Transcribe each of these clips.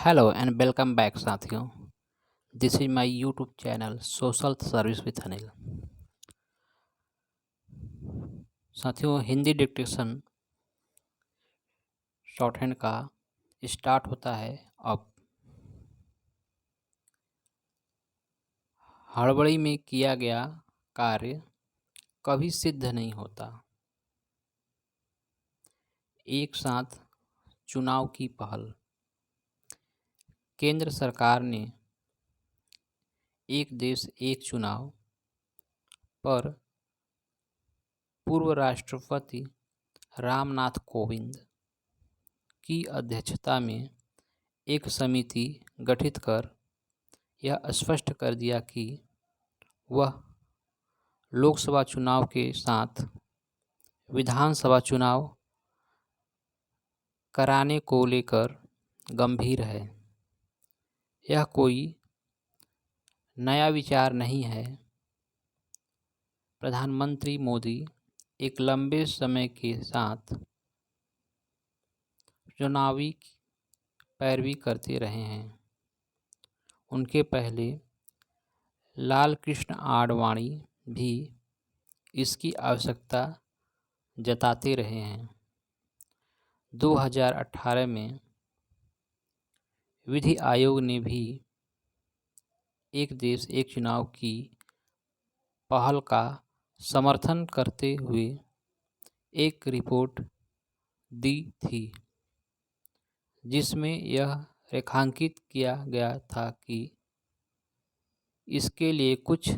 Hello and welcome back साथियों। This is my YouTube channel social service with Anil. साथियों, Hindi dictation short hand का start होता है अब। हड़बड़ी में किया गया कार्य कभी सिद्ध नहीं होता। एक साथ चुनाव की पहल। केंद्र सरकार ने एक देश एक चुनाव पर पूर्व राष्ट्रपति रामनाथ कोविंद की अध्यक्षता में एक समिति गठित कर यह स्पष्ट कर दिया कि वह लोकसभा चुनाव के साथ विधानसभा चुनाव कराने को लेकर गंभीर है। यह कोई नया विचार नहीं है। प्रधानमंत्री मोदी एक लंबे समय के साथ चुनावी पैरवी करते रहे हैं। उनके पहले लाल कृष्ण आडवाणी भी इसकी आवश्यकता जताते रहे हैं। 2018 में विधि आयोग ने भी एक देश एक चुनाव की पहल का समर्थन करते हुए एक रिपोर्ट दी थी, जिसमें यह रेखांकित किया गया था कि इसके लिए कुछ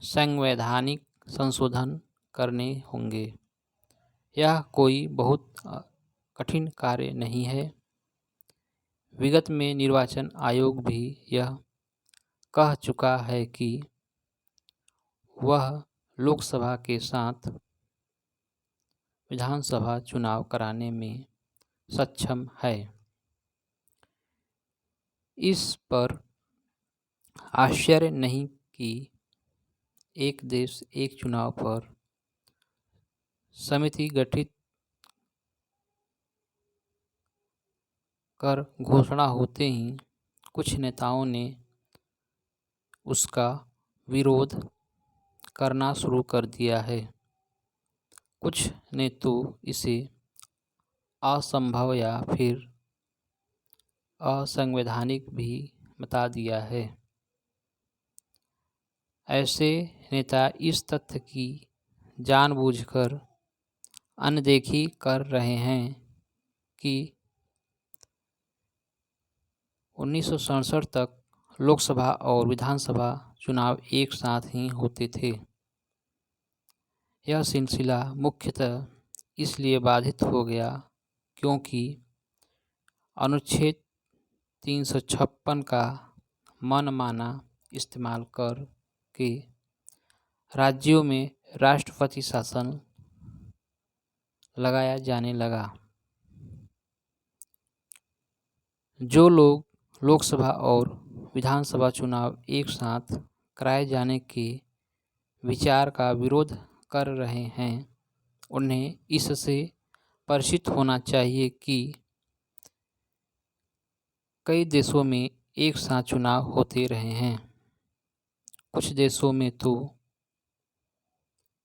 संवैधानिक संशोधन करने होंगे। यह कोई बहुत कठिन कार्य नहीं है। विगत में निर्वाचन आयोग भी यह कह चुका है कि वह लोकसभा के साथ विधानसभा चुनाव कराने में सक्षम है। इस पर आश्चर्य नहीं कि एक देश एक चुनाव पर समिति गठित कर घोषणा होते ही कुछ नेताओं ने उसका विरोध करना शुरू कर दिया है। कुछ ने तो इसे असंभव या फिर असंवैधानिक भी बता दिया है। ऐसे नेता इस तथ्य की जानबूझकर अनदेखी कर रहे हैं कि 1967 तक लोकसभा और विधानसभा चुनाव एक साथ ही होते थे। यह सिलसिला मुख्यतः इसलिए बाधित हो गया क्योंकि अनुच्छेद 356 का मनमाना इस्तेमाल करके राज्यों में राष्ट्रपति शासन लगाया जाने लगा। जो लोग लोकसभा और विधानसभा चुनाव एक साथ कराए जाने के विचार का विरोध कर रहे हैं, उन्हें इससे परिचित होना चाहिए कि कई देशों में एक साथ चुनाव होते रहे हैं। कुछ देशों में तो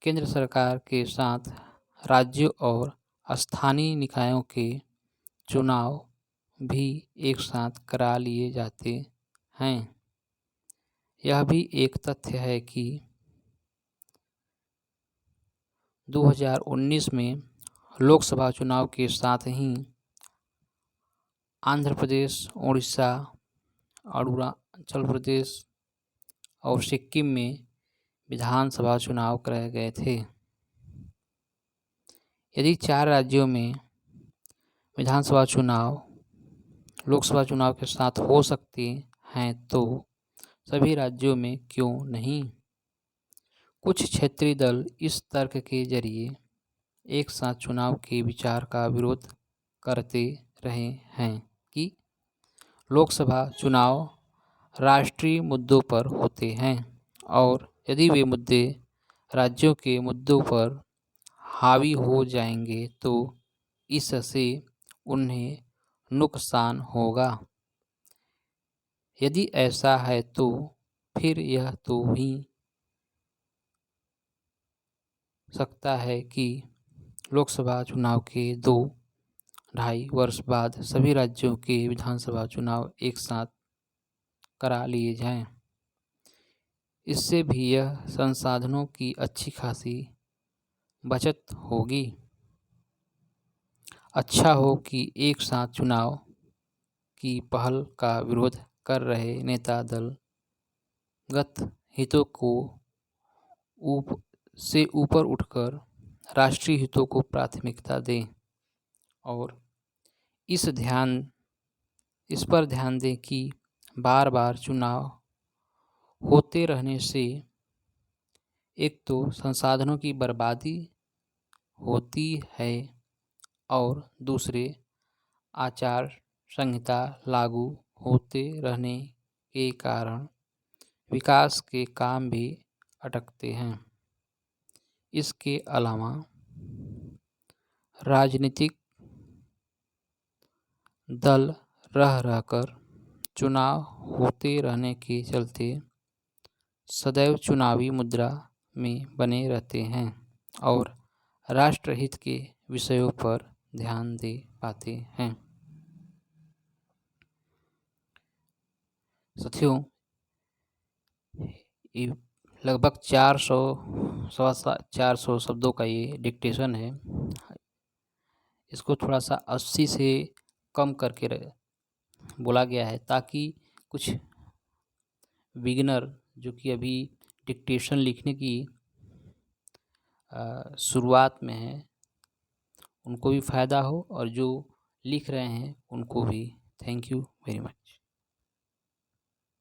केंद्र सरकार के साथ राज्यों और स्थानीय निकायों के चुनाव भी एक साथ करा लिए जाते हैं। यह भी एक तथ्य है कि 2019 में लोकसभा चुनाव के साथ ही आंध्र प्रदेश, उड़ीसा, अरुणाचल प्रदेश और सिक्किम में विधानसभा चुनाव कराए गए थे। यदि 4 राज्यों में विधानसभा चुनाव लोकसभा चुनाव के साथ हो सकते हैं तो सभी राज्यों में क्यों नहीं? कुछ क्षेत्रीय दल इस तर्क के जरिए एक साथ चुनाव के विचार का विरोध करते रहे हैं कि लोकसभा चुनाव राष्ट्रीय मुद्दों पर होते हैं और यदि वे मुद्दे राज्यों के मुद्दों पर हावी हो जाएंगे तो इससे उन्हें नुकसान होगा। यदि ऐसा है तो फिर यह तो ही सकता है कि लोकसभा चुनाव के 2-2.5 वर्ष बाद सभी राज्यों के विधानसभा चुनाव एक साथ करा लिए जाएं। इससे भी यह संसाधनों की अच्छी खासी बचत होगी। अच्छा हो कि एक साथ चुनाव की पहल का विरोध कर रहे नेता दलगत हितों को से ऊपर उठकर राष्ट्रीय हितों को प्राथमिकता दें और इस पर ध्यान दें कि बार बार चुनाव होते रहने से एक तो संसाधनों की बर्बादी होती है और दूसरे आचार संहिता लागू होते रहने के कारण विकास के काम भी अटकते हैं। इसके अलावा राजनीतिक दल रहकर चुनाव होते रहने के चलते सदैव चुनावी मुद्रा में बने रहते हैं और राष्ट्रहित के विषयों पर ध्यान दे पाते हैं। साथियों, लगभग 400 शब्दों का ये डिक्टेशन है। इसको थोड़ा सा 80 से कम करके बोला गया है ताकि कुछ बिगिनर जो कि अभी डिक्टेशन लिखने की शुरुआत में है उनको भी फ़ायदा हो और जो लिख रहे हैं उनको भी। Thank you very much.